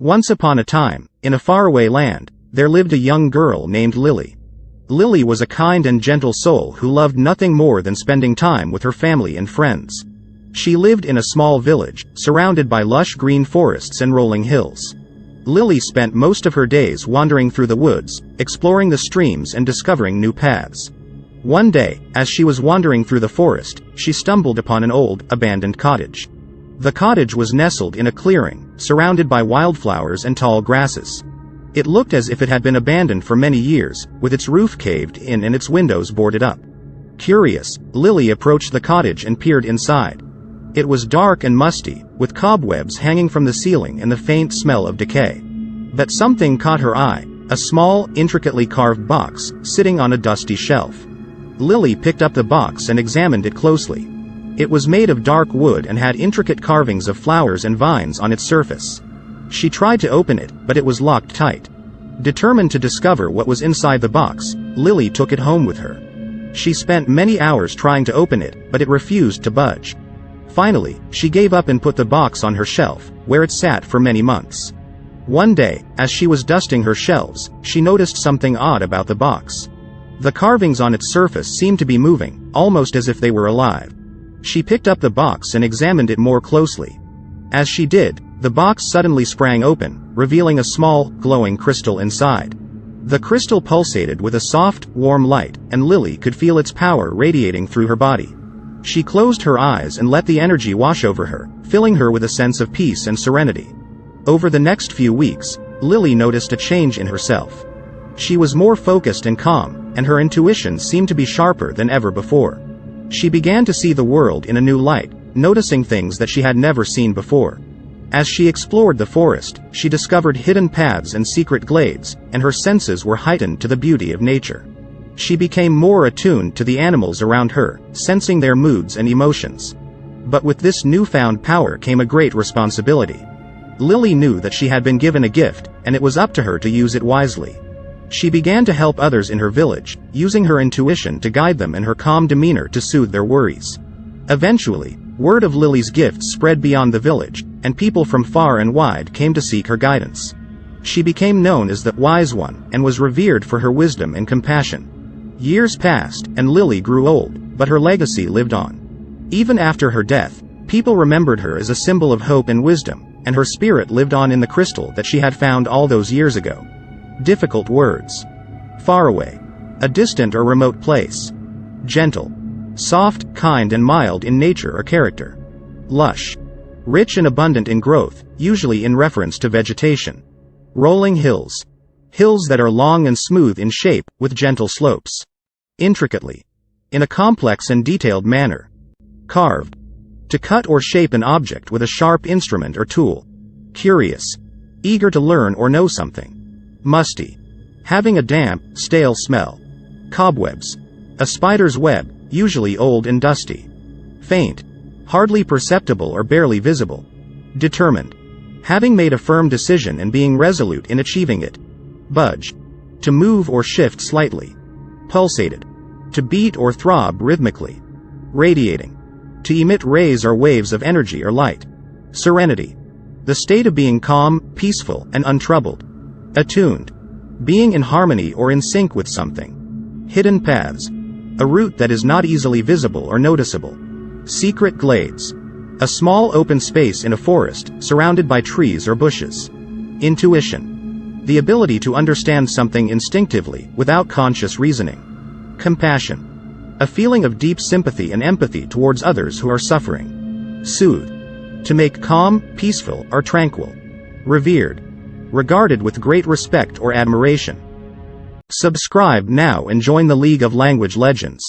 Once upon a time, in a faraway land, there lived a young girl named Lily. Lily was a kind and gentle soul who loved nothing more than spending time with her family and friends. She lived in a small village, surrounded by lush green forests and rolling hills. Lily spent most of her days wandering through the woods, exploring the streams and discovering new paths. One day, as she was wandering through the forest, she stumbled upon an old, abandoned cottage. The cottage was nestled in a clearing, surrounded by wildflowers and tall grasses. It looked as if it had been abandoned for many years, with its roof caved in and its windows boarded up. Curious, Lily approached the cottage and peered inside. It was dark and musty, with cobwebs hanging from the ceiling and the faint smell of decay. But something caught her eye, a small, intricately carved box, sitting on a dusty shelf. Lily picked up the box and examined it closely. It was made of dark wood and had intricate carvings of flowers and vines on its surface. She tried to open it, but it was locked tight. Determined to discover what was inside the box, Lily took it home with her. She spent many hours trying to open it, but it refused to budge. Finally, she gave up and put the box on her shelf, where it sat for many months. One day, as she was dusting her shelves, she noticed something odd about the box. The carvings on its surface seemed to be moving, almost as if they were alive. She picked up the box and examined it more closely. As she did, the box suddenly sprang open, revealing a small, glowing crystal inside. The crystal pulsated with a soft, warm light, and Lily could feel its power radiating through her body. She closed her eyes and let the energy wash over her, filling her with a sense of peace and serenity. Over the next few weeks, Lily noticed a change in herself. She was more focused and calm, and her intuition seemed to be sharper than ever before. She began to see the world in a new light, noticing things that she had never seen before. As she explored the forest, she discovered hidden paths and secret glades, and her senses were heightened to the beauty of nature. She became more attuned to the animals around her, sensing their moods and emotions. But with this newfound power came a great responsibility. Lily knew that she had been given a gift, and it was up to her to use it wisely. She began to help others in her village, using her intuition to guide them and her calm demeanor to soothe their worries. Eventually, word of Lily's gifts spread beyond the village, and people from far and wide came to seek her guidance. She became known as the Wise One, and was revered for her wisdom and compassion. Years passed, and Lily grew old, but her legacy lived on. Even after her death, people remembered her as a symbol of hope and wisdom, and her spirit lived on in the crystal that she had found all those years ago. Difficult words. Far away. A distant or remote place. Gentle. Soft, kind and mild in nature or character. Lush. Rich and abundant in growth, usually in reference to vegetation. Rolling hills. Hills that are long and smooth in shape, with gentle slopes. Intricately. In a complex and detailed manner. Carved. To cut or shape an object with a sharp instrument or tool. Curious. Eager to learn or know something. Musty. Having a damp, stale smell. Cobwebs. A spider's web, usually old and dusty. Faint. Hardly perceptible or barely visible. Determined. Having made a firm decision and being resolute in achieving it. Budge. To move or shift slightly. Pulsated. To beat or throb rhythmically. Radiating. To emit rays or waves of energy or light. Serenity. The state of being calm, peaceful, and untroubled. Attuned. Being in harmony or in sync with something. Hidden paths. A route that is not easily visible or noticeable. Secret glades. A small open space in a forest, surrounded by trees or bushes. Intuition. The ability to understand something instinctively, without conscious reasoning. Compassion. A feeling of deep sympathy and empathy towards others who are suffering. Soothe. To make calm, peaceful, or tranquil. Revered. Regarded with great respect or admiration. Subscribe now and join the League of Language Legends.